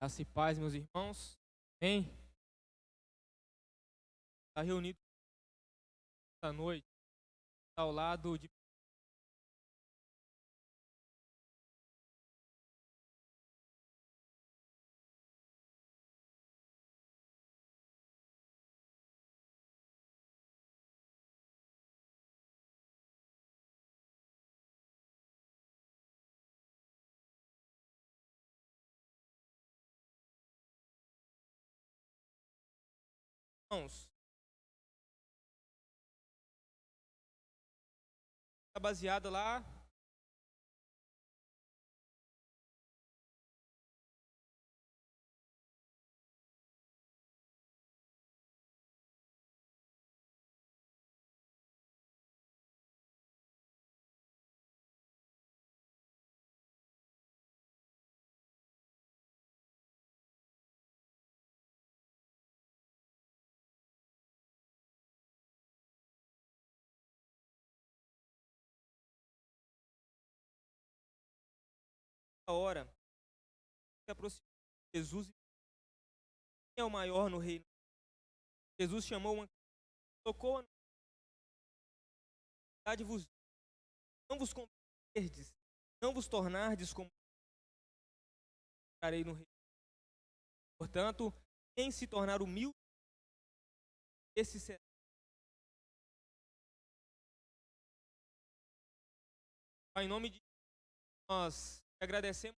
Graça e paz, meus irmãos. Amém? Está reunido esta noite ao lado de irmãos. Está baseada lá. A hora que aproximou de Jesus, quem é o maior no reino? Jesus chamou uma, tocou a verdade vos não vos converterdes, não vos tornardes como estarei no reino. Portanto, quem se tornar humilde, esse será. Pai, em nome de nós agradecemos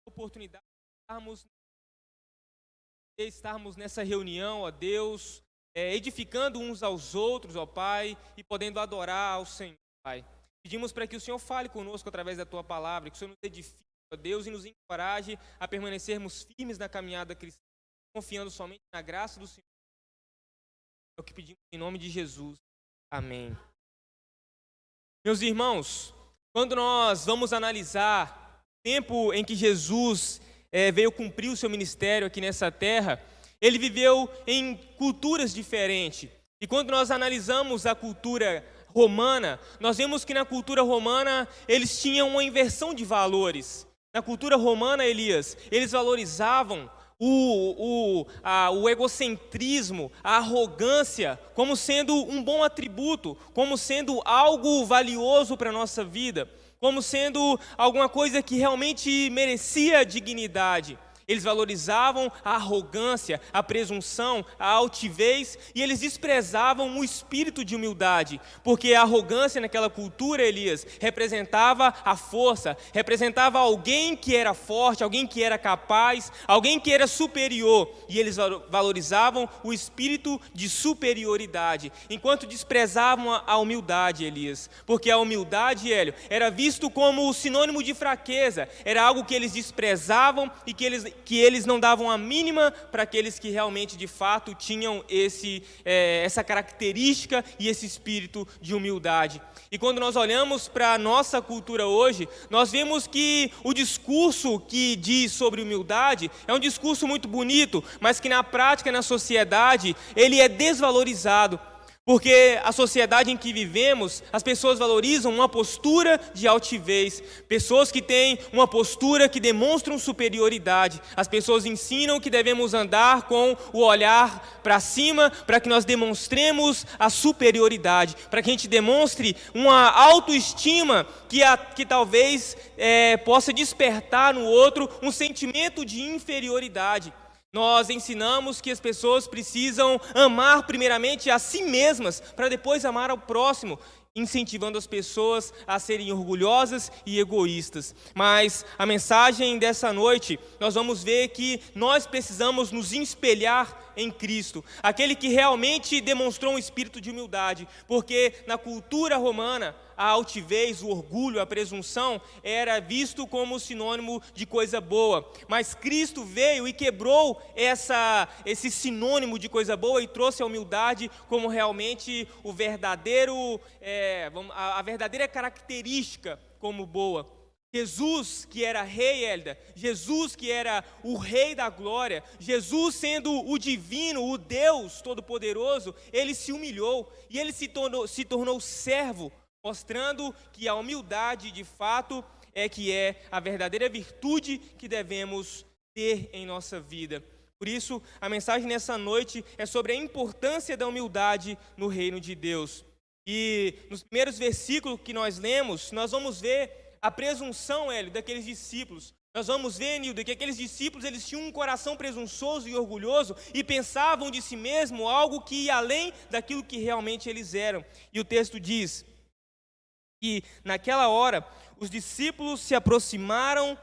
a oportunidade de estarmos nessa reunião, ó Deus, edificando uns aos outros, ó Pai, e podendo adorar ao Senhor, Pai. Pedimos para que o Senhor fale conosco através da Tua palavra, que o Senhor nos edifique, ó Deus, e nos encoraje a permanecermos firmes na caminhada cristã, confiando somente na graça do Senhor. É o que pedimos em nome de Jesus. Amém. Meus irmãos, quando nós vamos analisar o tempo em que Jesus veio cumprir o seu ministério aqui nessa terra, ele viveu em culturas diferentes. E quando nós analisamos a cultura romana, nós vemos que na cultura romana eles tinham uma inversão de valores. Na cultura romana, Elias, eles valorizavam o egocentrismo, a arrogância, como sendo um bom atributo, como sendo algo valioso para a nossa vida, como sendo alguma coisa que realmente merecia dignidade. Eles valorizavam a arrogância, a presunção, a altivez, e eles desprezavam o espírito de humildade, porque a arrogância naquela cultura, Elias, representava a força, representava alguém que era forte, alguém que era capaz, alguém que era superior, e eles valorizavam o espírito de superioridade, enquanto desprezavam a humildade, Elias, porque a humildade, Hélio, era visto como sinônimo de fraqueza, era algo que eles desprezavam e que eles não davam a mínima para aqueles que realmente, de fato, tinham essa característica e esse espírito de humildade. E quando nós olhamos para a nossa cultura hoje, nós vemos que o discurso que diz sobre humildade é um discurso muito bonito, mas que na prática, na sociedade, ele é desvalorizado. Porque a sociedade em que vivemos, as pessoas valorizam uma postura de altivez, pessoas que têm uma postura que demonstram superioridade. As pessoas ensinam que devemos andar com o olhar para cima, para que nós demonstremos a superioridade, para que a gente demonstre uma autoestima que talvez possa despertar no outro um sentimento de inferioridade. Nós ensinamos que as pessoas precisam amar primeiramente a si mesmas, para depois amar ao próximo, incentivando as pessoas a serem orgulhosas e egoístas. Mas a mensagem dessa noite, nós vamos ver que nós precisamos nos espelhar em Cristo, aquele que realmente demonstrou um espírito de humildade, porque na cultura romana, a altivez, o orgulho, a presunção era visto como sinônimo de coisa boa, mas Cristo veio e quebrou esse sinônimo de coisa boa e trouxe a humildade como realmente o verdadeiro, a verdadeira característica como boa. Jesus, que era rei, Hélida, Jesus, que era o rei da glória, Jesus sendo o divino, o Deus todo-poderoso, ele se humilhou e ele se tornou servo, mostrando que a humildade, de fato, é a verdadeira virtude que devemos ter em nossa vida. Por isso, a mensagem nessa noite é sobre a importância da humildade no reino de Deus. E nos primeiros versículos que nós lemos, nós vamos ver a presunção, Hélio, daqueles discípulos. Nós vamos ver, Nilda, que aqueles discípulos eles tinham um coração presunçoso e orgulhoso e pensavam de si mesmo algo que ia além daquilo que realmente eles eram. E o texto diz que naquela hora os discípulos se aproximaram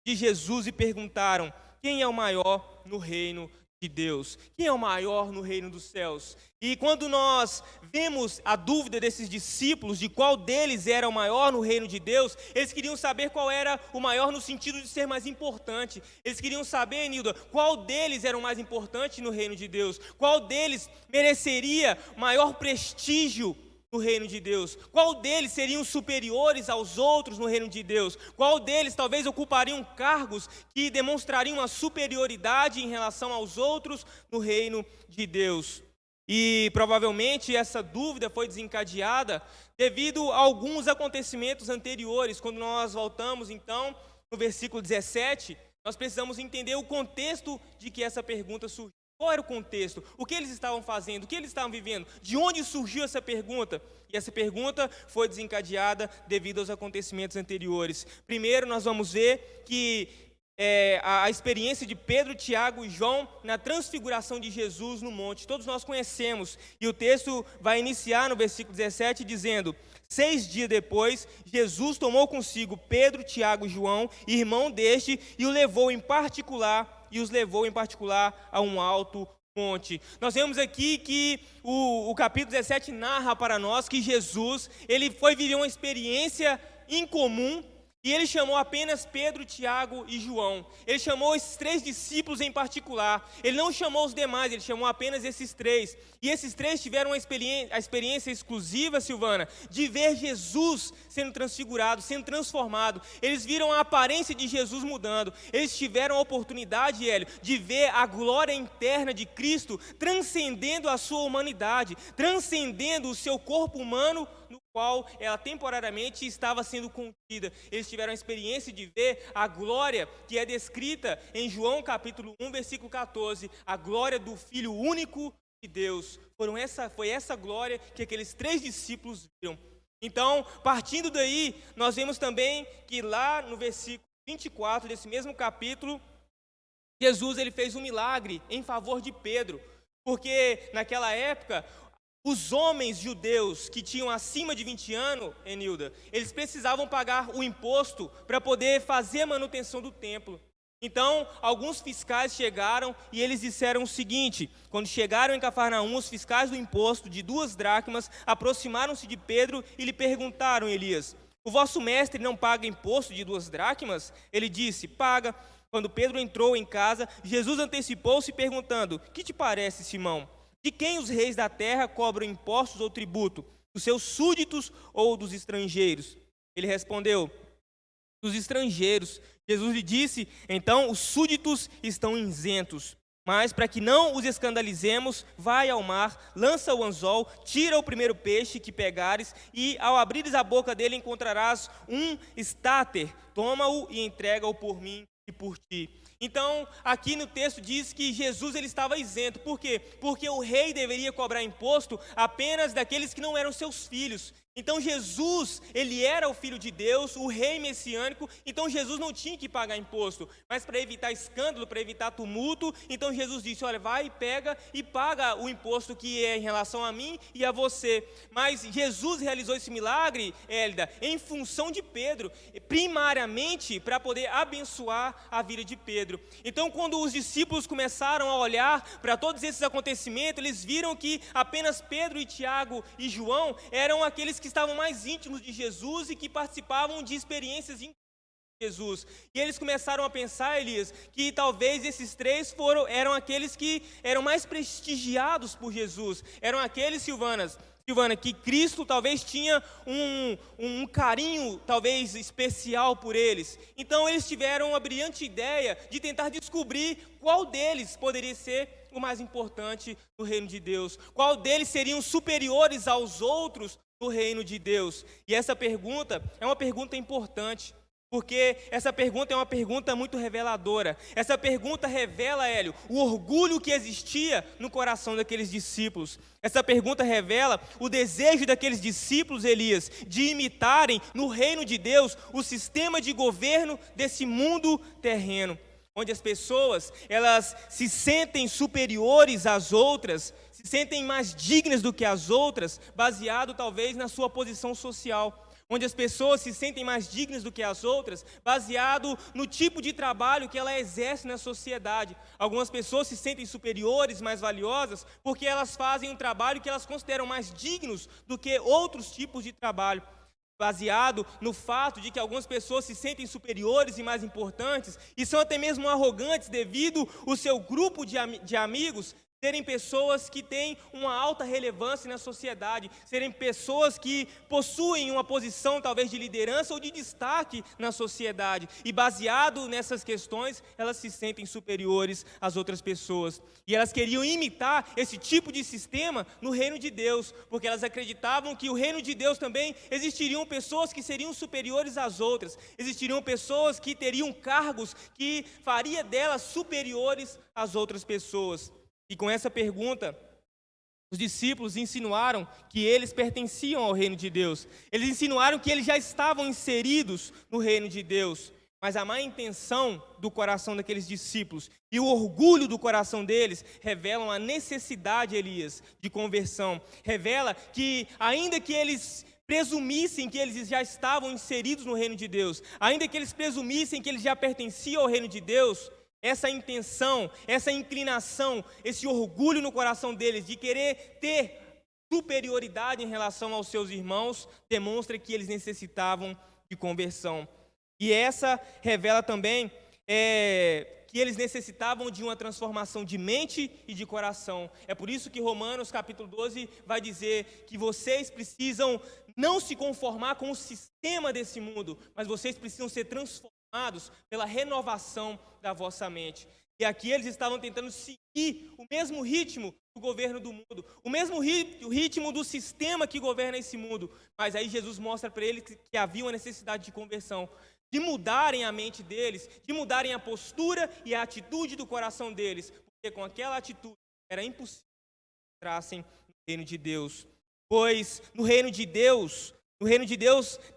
de Jesus e perguntaram: quem é o maior no reino de Deus? Quem é o maior no reino dos céus? E quando nós vemos a dúvida desses discípulos de qual deles era o maior no reino de Deus, eles queriam saber qual era o maior no sentido de ser mais importante. Eles queriam saber, Nilda, qual deles era o mais importante no reino de Deus, qual deles mereceria maior prestígio no reino de Deus, qual deles seriam superiores aos outros no reino de Deus, qual deles talvez ocupariam cargos que demonstrariam uma superioridade em relação aos outros no reino de Deus. E provavelmente essa dúvida foi desencadeada devido a alguns acontecimentos anteriores. Quando nós voltamos então no versículo 17, nós precisamos entender o contexto de que essa pergunta surgiu. Qual era o contexto? O que eles estavam fazendo? O que eles estavam vivendo? De onde surgiu essa pergunta? E essa pergunta foi desencadeada devido aos acontecimentos anteriores. Primeiro, nós vamos ver que a experiência de Pedro, Tiago e João na transfiguração de Jesus no monte. Todos nós conhecemos. E o texto vai iniciar no versículo 17 dizendo: 6 dias depois, Jesus tomou consigo Pedro, Tiago e João, irmão deste, e os levou em particular a um alto monte. Nós vemos aqui que o capítulo 17 narra para nós que Jesus, ele foi viver uma experiência incomum. E ele chamou apenas Pedro, Tiago e João. Ele chamou esses 3 discípulos em particular. Ele não chamou os demais, ele chamou apenas esses 3. E esses 3 tiveram a experiência exclusiva, Silvana, de ver Jesus sendo transfigurado, sendo transformado. Eles viram a aparência de Jesus mudando. Eles tiveram a oportunidade, Hélio, de ver a glória interna de Cristo transcendendo a sua humanidade, transcendendo o seu corpo humano, no qual ela temporariamente estava sendo contida. Eles tiveram a experiência de ver a glória que é descrita em João capítulo 1, versículo 14, a glória do Filho único de Deus. Foi essa glória que aqueles 3 discípulos viram. Então, partindo daí, nós vemos também que lá no versículo 24 desse mesmo capítulo, Jesus ele fez um milagre em favor de Pedro, porque naquela época os homens judeus que tinham acima de 20 anos, Enilda, eles precisavam pagar o imposto para poder fazer a manutenção do templo. Então, alguns fiscais chegaram e eles disseram o seguinte: quando chegaram em Cafarnaum, os fiscais do imposto de 2 dracmas aproximaram-se de Pedro e lhe perguntaram: Elias, o vosso mestre não paga imposto de 2 dracmas? Ele disse: paga. Quando Pedro entrou em casa, Jesus antecipou-se perguntando: que te parece, Simão? De quem os reis da terra cobram impostos ou tributo? Dos seus súditos ou dos estrangeiros? Ele respondeu: dos estrangeiros. Jesus lhe disse: então os súditos estão isentos. Mas para que não os escandalizemos, vai ao mar, lança o anzol, tira o primeiro peixe que pegares, e ao abrires a boca dele encontrarás um estáter. Toma-o e entrega-o por mim e por ti. Então, aqui no texto diz que Jesus ele estava isento. Por quê? Porque o rei deveria cobrar imposto apenas daqueles que não eram seus filhos. Então Jesus, ele era o Filho de Deus, o rei messiânico, então Jesus não tinha que pagar imposto. Mas para evitar escândalo, para evitar tumulto, então Jesus disse: olha, vai, pega e paga o imposto que é em relação a mim e a você. Mas Jesus realizou esse milagre, Hélida, em função de Pedro, primariamente para poder abençoar a vida de Pedro. Então quando os discípulos começaram a olhar para todos esses acontecimentos, eles viram que apenas Pedro e Tiago e João eram aqueles que estavam mais íntimos de Jesus e que participavam de experiências íntimas de Jesus. E eles começaram a pensar, Elias, que talvez esses 3 eram aqueles que eram mais prestigiados por Jesus. Eram aqueles, Silvana, que Cristo talvez tinha um carinho talvez especial por eles. Então eles tiveram a brilhante ideia de tentar descobrir qual deles poderia ser o mais importante no reino de Deus. Qual deles seriam superiores aos outros no reino de Deus. E essa pergunta é uma pergunta importante. Porque essa pergunta é uma pergunta muito reveladora. Essa pergunta revela, Hélio, o orgulho que existia no coração daqueles discípulos. Essa pergunta revela o desejo daqueles discípulos, Elias, de imitarem no reino de Deus o sistema de governo desse mundo terreno, onde as pessoas, elas se sentem superiores às outras, se sentem mais dignas do que as outras, baseado talvez na sua posição social. Onde as pessoas se sentem mais dignas do que as outras, baseado no tipo de trabalho que ela exerce na sociedade. Algumas pessoas se sentem superiores, mais valiosas, porque elas fazem um trabalho que elas consideram mais dignos do que outros tipos de trabalho. Baseado no fato de que algumas pessoas se sentem superiores e mais importantes, e são até mesmo arrogantes devido ao seu grupo de amigos serem pessoas que têm uma alta relevância na sociedade, serem pessoas que possuem uma posição talvez de liderança ou de destaque na sociedade, e baseado nessas questões, elas se sentem superiores às outras pessoas, e elas queriam imitar esse tipo de sistema no reino de Deus, porque elas acreditavam que o reino de Deus também existiriam pessoas que seriam superiores às outras, existiriam pessoas que teriam cargos que faria delas superiores às outras pessoas. E com essa pergunta, os discípulos insinuaram que eles pertenciam ao reino de Deus. Eles insinuaram que eles já estavam inseridos no reino de Deus. Mas a má intenção do coração daqueles discípulos e o orgulho do coração deles revelam a necessidade, Elias, de conversão. Revela que, ainda que eles presumissem que eles já estavam inseridos no reino de Deus, ainda que eles presumissem que eles já pertenciam ao reino de Deus, essa intenção, essa inclinação, esse orgulho no coração deles de querer ter superioridade em relação aos seus irmãos, demonstra que eles necessitavam de conversão. E essa revela também que eles necessitavam de uma transformação de mente e de coração. É por isso que Romanos capítulo 12 vai dizer que vocês precisam não se conformar com o sistema desse mundo, mas vocês precisam ser transformados pela renovação da vossa mente. E aqui eles estavam tentando seguir o mesmo ritmo do governo do mundo, o mesmo ritmo do sistema que governa esse mundo. Mas aí Jesus mostra para eles que havia uma necessidade de conversão, de mudarem a mente deles, de mudarem a postura e a atitude do coração deles, porque com aquela atitude era impossível que entrassem no reino de Deus. Pois no reino de Deus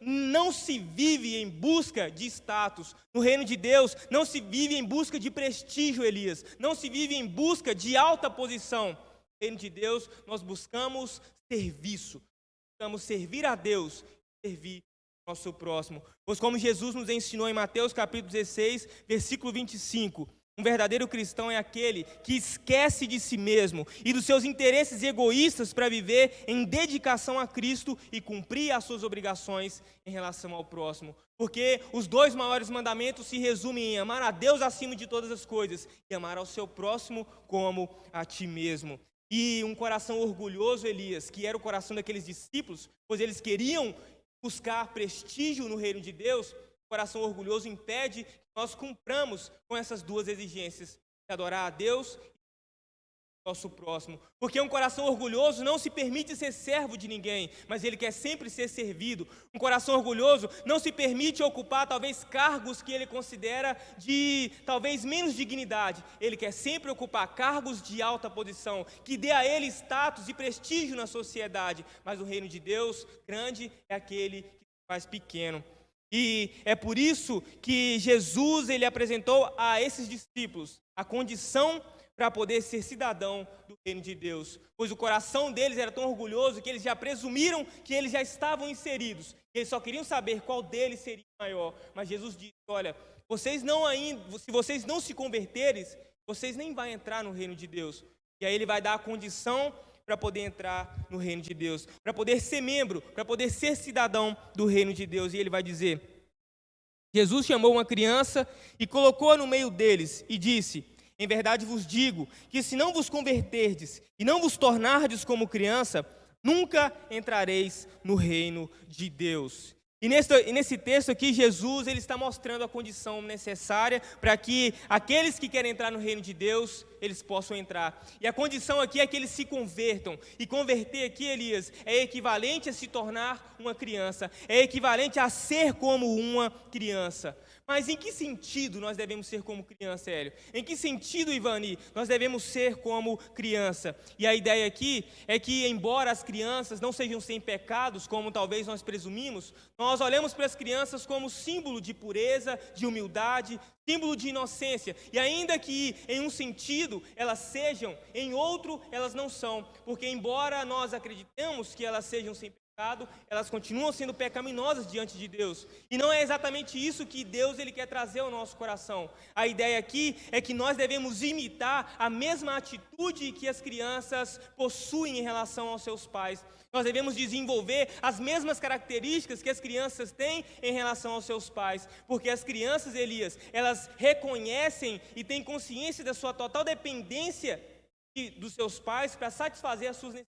não se vive em busca de status. No reino de Deus não se vive em busca de prestígio, Elias. Não se vive em busca de alta posição. No reino de Deus nós buscamos serviço. Buscamos servir a Deus e servir ao nosso próximo. Pois como Jesus nos ensinou em Mateus capítulo 16, versículo 25... um verdadeiro cristão é aquele que esquece de si mesmo e dos seus interesses egoístas para viver em dedicação a Cristo e cumprir as suas obrigações em relação ao próximo. Porque os dois maiores mandamentos se resumem em amar a Deus acima de todas as coisas e amar ao seu próximo como a ti mesmo. E um coração orgulhoso, Elias, que era o coração daqueles discípulos, pois eles queriam buscar prestígio no reino de Deus, o coração orgulhoso impede nós cumpramos com essas duas exigências, de adorar a Deus e nosso próximo. Porque um coração orgulhoso não se permite ser servo de ninguém, mas ele quer sempre ser servido. Um coração orgulhoso não se permite ocupar talvez cargos que ele considera de talvez menos dignidade. Ele quer sempre ocupar cargos de alta posição, que dê a ele status e prestígio na sociedade. Mas o reino de Deus grande é aquele que faz pequeno. E é por isso que Jesus ele apresentou a esses discípulos a condição para poder ser cidadão do reino de Deus. Pois o coração deles era tão orgulhoso que eles já presumiram que eles já estavam inseridos. Eles só queriam saber qual deles seria maior. Mas Jesus disse, olha, se vocês não se converterem, vocês nem vão entrar no reino de Deus. E aí ele vai dar a condição para poder entrar no reino de Deus, para poder ser membro, para poder ser cidadão do reino de Deus. E ele vai dizer, Jesus chamou uma criança e colocou-a no meio deles e disse, em verdade vos digo, que se não vos converterdes e não vos tornardes como criança, nunca entrareis no reino de Deus. E nesse texto aqui, Jesus ele está mostrando a condição necessária para que aqueles que querem entrar no reino de Deus, eles possam entrar. E a condição aqui é que eles se convertam. E converter aqui, Elias, é equivalente a se tornar uma criança. É equivalente a ser como uma criança. Mas em que sentido nós devemos ser como criança, Hélio? Em que sentido, Ivani, nós devemos ser como criança? E a ideia aqui é que, embora as crianças não sejam sem pecados, como talvez nós presumimos, nós olhamos para as crianças como símbolo de pureza, de humildade, símbolo de inocência. E ainda que em um sentido elas sejam, em outro elas não são. Porque embora nós acreditemos que elas sejam sem pecado, elas continuam sendo pecaminosas diante de Deus. E não é exatamente isso que Deus ele quer trazer ao nosso coração. A ideia aqui é que nós devemos imitar a mesma atitude que as crianças possuem em relação aos seus pais. Nós devemos desenvolver as mesmas características que as crianças têm em relação aos seus pais. Porque as crianças, Elias, elas reconhecem e têm consciência da sua total dependência dos seus pais para satisfazer as suas necessidades.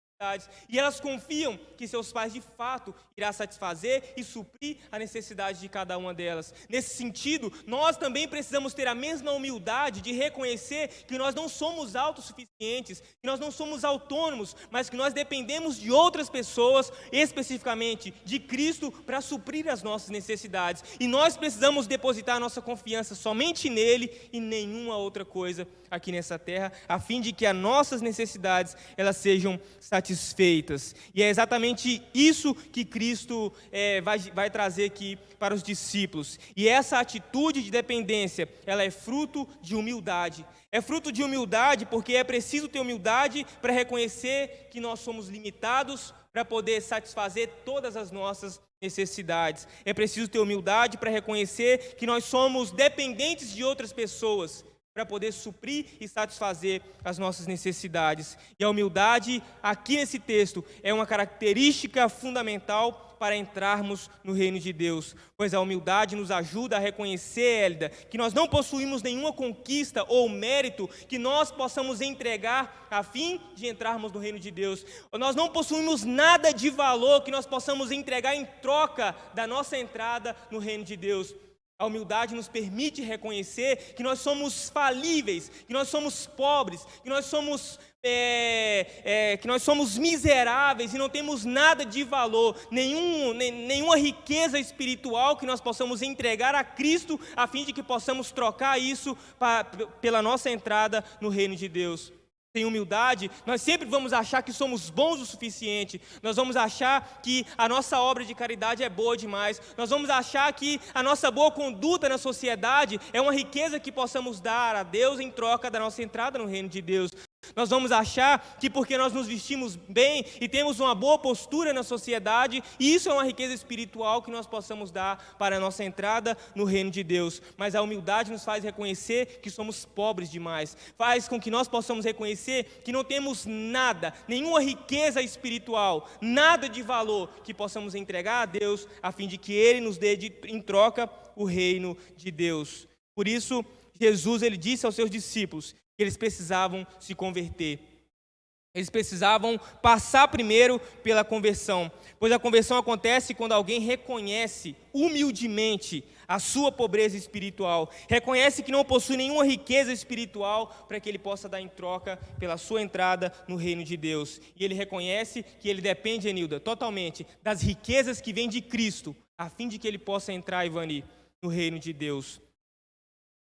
E elas confiam que seus pais de fato irá satisfazer e suprir a necessidade de cada uma delas. Nesse sentido, nós também precisamos ter a mesma humildade de reconhecer que nós não somos autossuficientes, que nós não somos autônomos, mas que nós dependemos de outras pessoas, especificamente de Cristo, para suprir as nossas necessidades. E nós precisamos depositar nossa confiança somente nele e nenhuma outra coisa aqui nessa terra, a fim de que as nossas necessidades elas sejam satisfeitas. E é exatamente isso que Cristo vai trazer aqui para os discípulos. E essa atitude de dependência, ela é fruto de humildade. É fruto de humildade porque é preciso ter humildade para reconhecer que nós somos limitados para poder satisfazer todas as nossas necessidades. É preciso ter humildade para reconhecer que nós somos dependentes de outras pessoas para poder suprir e satisfazer as nossas necessidades. E a humildade, aqui nesse texto, é uma característica fundamental para entrarmos no reino de Deus, pois a humildade nos ajuda a reconhecer, Hélida, que nós não possuímos nenhuma conquista ou mérito que nós possamos entregar a fim de entrarmos no reino de Deus. Nós não possuímos nada de valor que nós possamos entregar em troca da nossa entrada no reino de Deus. A humildade nos permite reconhecer que nós somos falíveis, que nós somos pobres, que nós somos miseráveis e não temos nada de valor, nenhuma riqueza espiritual que nós possamos entregar a Cristo, a fim de que possamos trocar isso pela nossa entrada no reino de Deus. Sem humildade, nós sempre vamos achar que somos bons o suficiente, nós vamos achar que a nossa obra de caridade é boa demais, nós vamos achar que a nossa boa conduta na sociedade é uma riqueza que possamos dar a Deus em troca da nossa entrada no reino de Deus. Nós vamos achar que porque nós nos vestimos bem e temos uma boa postura na sociedade, isso é uma riqueza espiritual que nós possamos dar para a nossa entrada no reino de Deus. Mas a humildade nos faz reconhecer que somos pobres demais, faz com que nós possamos reconhecer que não temos nada, nenhuma riqueza espiritual, nada de valor que possamos entregar a Deus, a fim de que Ele nos dê em troca o reino de Deus. Por isso, Jesus ele disse aos seus discípulos que eles precisavam se converter. Eles precisavam passar primeiro pela conversão, pois a conversão acontece quando alguém reconhece humildemente a sua pobreza espiritual, reconhece que não possui nenhuma riqueza espiritual para que ele possa dar em troca pela sua entrada no reino de Deus. E ele reconhece que ele depende, Enilda, totalmente das riquezas que vêm de Cristo, a fim de que ele possa entrar, Ivani, no reino de Deus.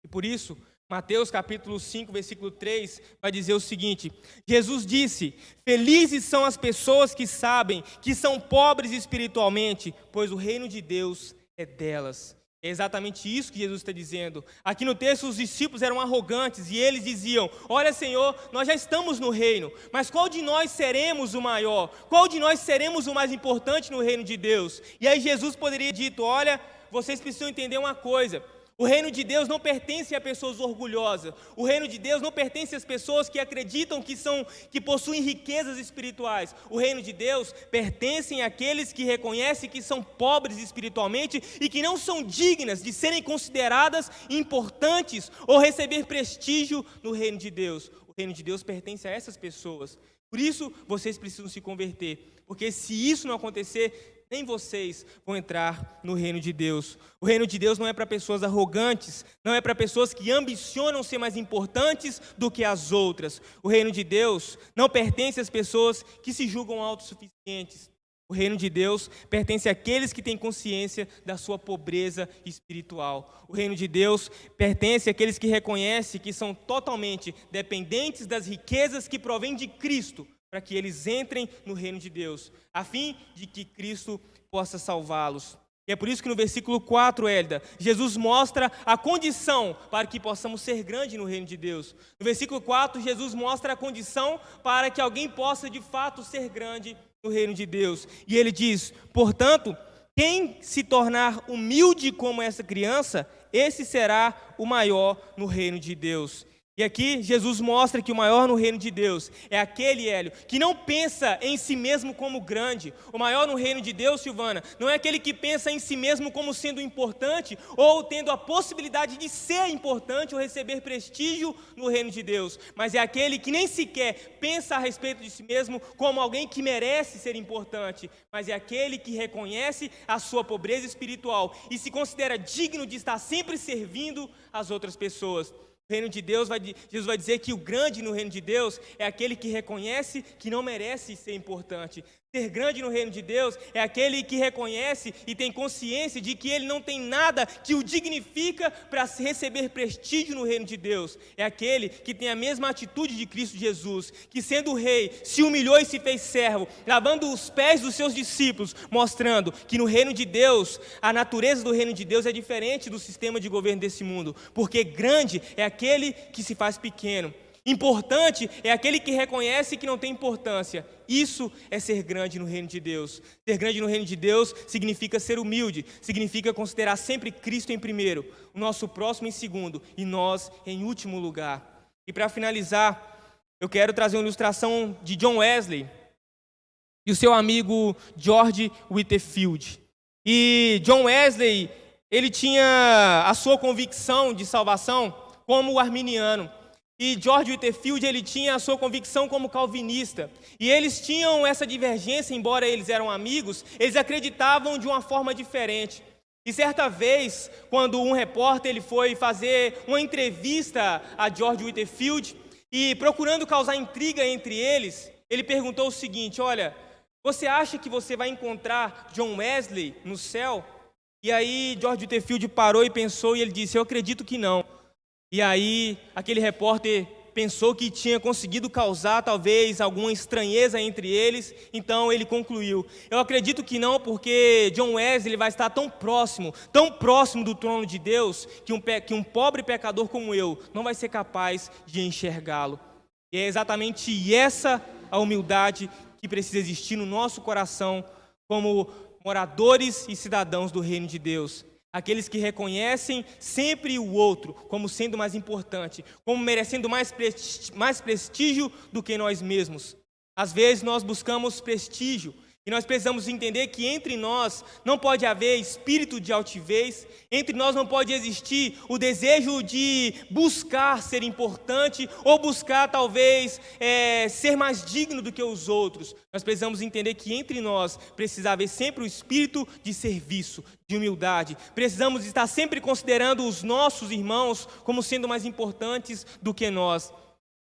E por isso, Mateus capítulo 5, versículo 3, vai dizer o seguinte: Jesus disse, felizes são as pessoas que sabem que são pobres espiritualmente, pois o reino de Deus é delas. É exatamente isso que Jesus está dizendo. Aqui no texto os discípulos eram arrogantes e eles diziam, olha Senhor, nós já estamos no reino, mas qual de nós seremos o maior? Qual de nós seremos o mais importante no reino de Deus? E aí Jesus poderia ter dito, olha, vocês precisam entender uma coisa, o reino de Deus não pertence a pessoas orgulhosas. O reino de Deus não pertence às pessoas que acreditam que possuem riquezas espirituais. O reino de Deus pertence àqueles que reconhecem que são pobres espiritualmente e que não são dignas de serem consideradas importantes ou receber prestígio no reino de Deus. O reino de Deus pertence a essas pessoas. Por isso, vocês precisam se converter. Porque se isso não acontecer, nem vocês vão entrar no reino de Deus. O reino de Deus não é para pessoas arrogantes, não é para pessoas que ambicionam ser mais importantes do que as outras. O reino de Deus não pertence às pessoas que se julgam autossuficientes. O reino de Deus pertence àqueles que têm consciência da sua pobreza espiritual. O reino de Deus pertence àqueles que reconhecem que são totalmente dependentes das riquezas que provêm de Cristo, para que eles entrem no reino de Deus, a fim de que Cristo possa salvá-los. E é por isso que no versículo 4, Hélida, Jesus mostra a condição para que possamos ser grandes no reino de Deus. No versículo 4, Jesus mostra a condição para que alguém possa de fato ser grande no reino de Deus. E ele diz: portanto, quem se tornar humilde como essa criança, esse será o maior no reino de Deus. E aqui Jesus mostra que o maior no reino de Deus é aquele, Hélio, que não pensa em si mesmo como grande. O maior no reino de Deus, Silvana, não é aquele que pensa em si mesmo como sendo importante ou tendo a possibilidade de ser importante ou receber prestígio no reino de Deus, mas é aquele que nem sequer pensa a respeito de si mesmo como alguém que merece ser importante, mas é aquele que reconhece a sua pobreza espiritual e se considera digno de estar sempre servindo as outras pessoas. O reino de Deus, Jesus vai dizer que o grande no reino de Deus é aquele que reconhece que não merece ser importante. Ser grande no reino de Deus é aquele que reconhece e tem consciência de que ele não tem nada que o dignifica para receber prestígio no reino de Deus. É aquele que tem a mesma atitude de Cristo Jesus, que sendo rei, se humilhou e se fez servo, lavando os pés dos seus discípulos, mostrando que no reino de Deus, a natureza do reino de Deus é diferente do sistema de governo desse mundo, porque grande é aquele que se faz pequeno. Importante é aquele que reconhece que não tem importância. Isso é ser grande no reino de Deus. Ser grande no reino de Deus significa ser humilde, significa considerar sempre Cristo em primeiro, o nosso próximo em segundo e nós em último lugar. E para finalizar, eu quero trazer uma ilustração de John Wesley e o seu amigo George Whitefield. E John Wesley, ele tinha a sua convicção de salvação como arminiano. E George Whitefield, ele tinha a sua convicção como calvinista. E eles tinham essa divergência, embora eles eram amigos, eles acreditavam de uma forma diferente. E certa vez, quando um repórter ele foi fazer uma entrevista a George Whitefield, e procurando causar intriga entre eles, ele perguntou o seguinte: olha, você acha que você vai encontrar John Wesley no céu? E aí George Whitefield parou e pensou, e ele disse: eu acredito que não. E aí, aquele repórter pensou que tinha conseguido causar, talvez, alguma estranheza entre eles, então ele concluiu: eu acredito que não, porque John Wesley vai estar tão próximo do trono de Deus, que um pobre pecador como eu não vai ser capaz de enxergá-lo. E é exatamente essa a humildade que precisa existir no nosso coração, como moradores e cidadãos do reino de Deus. Aqueles que reconhecem sempre o outro como sendo mais importante, como merecendo mais prestígio do que nós mesmos. Às vezes nós buscamos prestígio e nós precisamos entender que entre nós não pode haver espírito de altivez, entre nós não pode existir o desejo de buscar ser importante ou buscar talvez ser mais digno do que os outros. Nós precisamos entender que entre nós precisa haver sempre o espírito de serviço, de humildade. Precisamos estar sempre considerando os nossos irmãos como sendo mais importantes do que nós.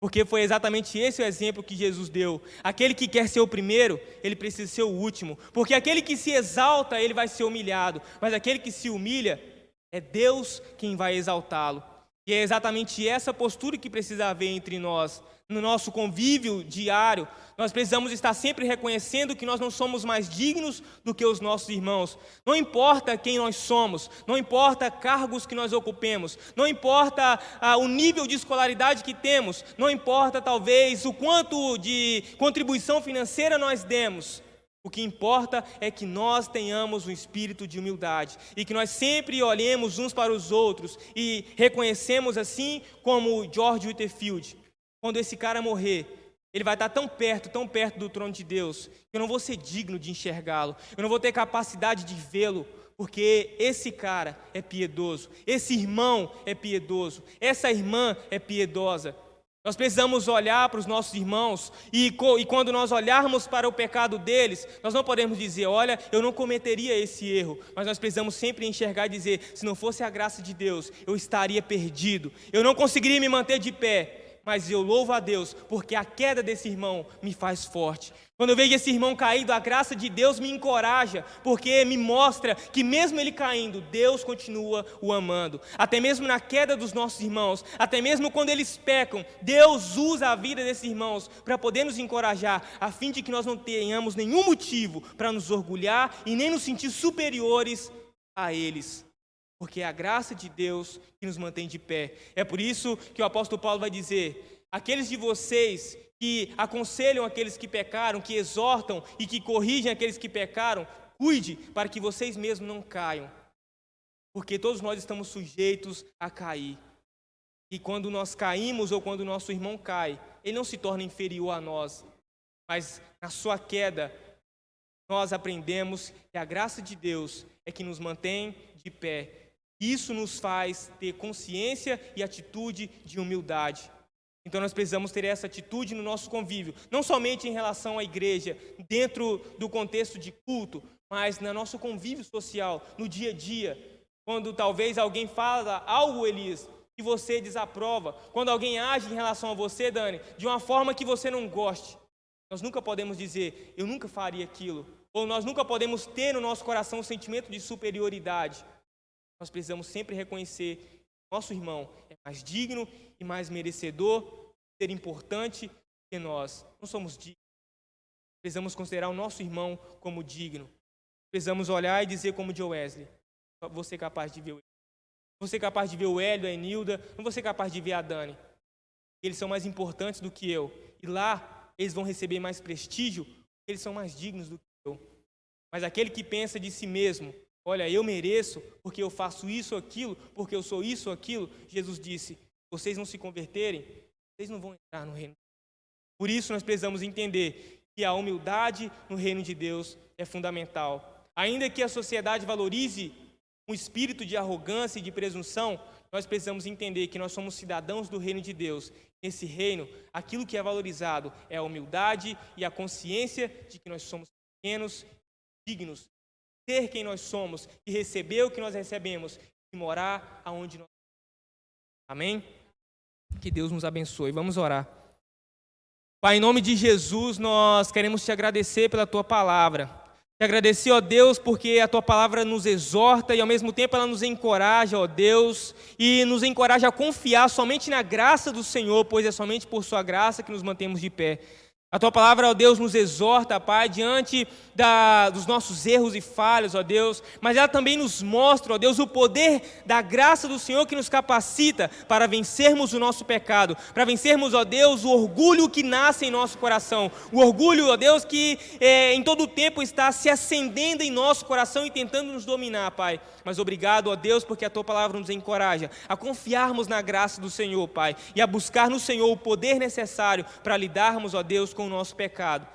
Porque foi exatamente esse o exemplo que Jesus deu. Aquele que quer ser o primeiro, ele precisa ser o último. Porque aquele que se exalta, ele vai ser humilhado. Mas aquele que se humilha, é Deus quem vai exaltá-lo. E é exatamente essa postura que precisa haver entre nós. No nosso convívio diário, nós precisamos estar sempre reconhecendo que nós não somos mais dignos do que os nossos irmãos. Não importa quem nós somos, não importa cargos que nós ocupemos, não importa o nível de escolaridade que temos, não importa talvez o quanto de contribuição financeira nós demos. O que importa é que nós tenhamos um espírito de humildade e que nós sempre olhemos uns para os outros e reconhecemos assim como George Whitefield. Quando esse cara morrer, ele vai estar tão perto do trono de Deus, que eu não vou ser digno de enxergá-lo, eu não vou ter capacidade de vê-lo, porque esse cara é piedoso, esse irmão é piedoso, essa irmã é piedosa. Nós precisamos olhar para os nossos irmãos e quando nós olharmos para o pecado deles, nós não podemos dizer, olha, eu não cometeria esse erro, mas nós precisamos sempre enxergar e dizer, se não fosse a graça de Deus, eu estaria perdido, eu não conseguiria me manter de pé, mas eu louvo a Deus, porque a queda desse irmão me faz forte. Quando eu vejo esse irmão caído, a graça de Deus me encoraja, porque me mostra que mesmo ele caindo, Deus continua o amando. Até mesmo na queda dos nossos irmãos, até mesmo quando eles pecam, Deus usa a vida desses irmãos para poder nos encorajar, a fim de que nós não tenhamos nenhum motivo para nos orgulhar e nem nos sentir superiores a eles. Porque é a graça de Deus que nos mantém de pé. É por isso que o apóstolo Paulo vai dizer, aqueles de vocês que aconselham aqueles que pecaram, que exortam e que corrigem aqueles que pecaram, cuide para que vocês mesmos não caiam, porque todos nós estamos sujeitos a cair. E quando nós caímos ou quando o nosso irmão cai, ele não se torna inferior a nós, mas na sua queda, nós aprendemos que a graça de Deus é que nos mantém de pé. Isso nos faz ter consciência e atitude de humildade. Então nós precisamos ter essa atitude no nosso convívio, não somente em relação à igreja, dentro do contexto de culto, mas no nosso convívio social, no dia a dia. Quando talvez alguém fala algo, Elias, que você desaprova, quando alguém age em relação a você, Dani, de uma forma que você não goste, nós nunca podemos dizer, eu nunca faria aquilo, ou nós nunca podemos ter no nosso coração um sentimento de superioridade. Nós precisamos sempre reconhecer que nosso irmão é mais digno e mais merecedor, ser importante que nós. Não somos dignos. Precisamos considerar o nosso irmão como digno. Precisamos olhar e dizer como Joe Wesley, vou ser capaz de ver o Hélio. Vou ser capaz de ver o Hélio, a Enilda, não vou ser capaz de ver a Dani. Eles são mais importantes do que eu. E lá eles vão receber mais prestígio, porque eles são mais dignos do que eu. Mas aquele que pensa de si mesmo, olha, eu mereço, porque eu faço isso, aquilo, porque eu sou isso, aquilo, Jesus disse, vocês não se converterem, vocês não vão entrar no reino. Por isso nós precisamos entender que a humildade no reino de Deus é fundamental. Ainda que a sociedade valorize um espírito de arrogância e de presunção, nós precisamos entender que nós somos cidadãos do reino de Deus. Nesse reino, aquilo que é valorizado é a humildade e a consciência de que nós somos pequenos, dignos, ser quem nós somos e receber o que nós recebemos e morar aonde nós estamos. Amém? Que Deus nos abençoe. Vamos orar. Pai, em nome de Jesus, nós queremos te agradecer pela tua palavra. Te agradecer, ó Deus, porque a tua palavra nos exorta e ao mesmo tempo ela nos encoraja, ó Deus, e nos encoraja a confiar somente na graça do Senhor, pois é somente por sua graça que nos mantemos de pé. A tua palavra, ó Deus, nos exorta, Pai, diante dos nossos erros e falhas, ó Deus, mas ela também nos mostra, ó Deus, o poder da graça do Senhor que nos capacita para vencermos o nosso pecado, para vencermos, ó Deus, o orgulho que nasce em nosso coração, o orgulho, ó Deus, que em todo o tempo está se acendendo em nosso coração e tentando nos dominar, Pai. Mas obrigado, ó Deus, porque a tua palavra nos encoraja a confiarmos na graça do Senhor, Pai, e a buscar no Senhor o poder necessário para lidarmos, ó Deus, com o nosso pecado.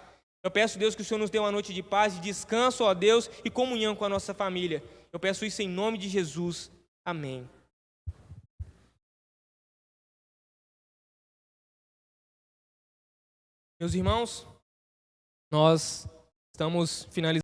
Eu peço, Deus, que o Senhor nos dê uma noite de paz, de descanso, ó Deus, e comunhão com a nossa família. Eu peço isso em nome de Jesus. Amém. Meus irmãos, nós estamos finalizando.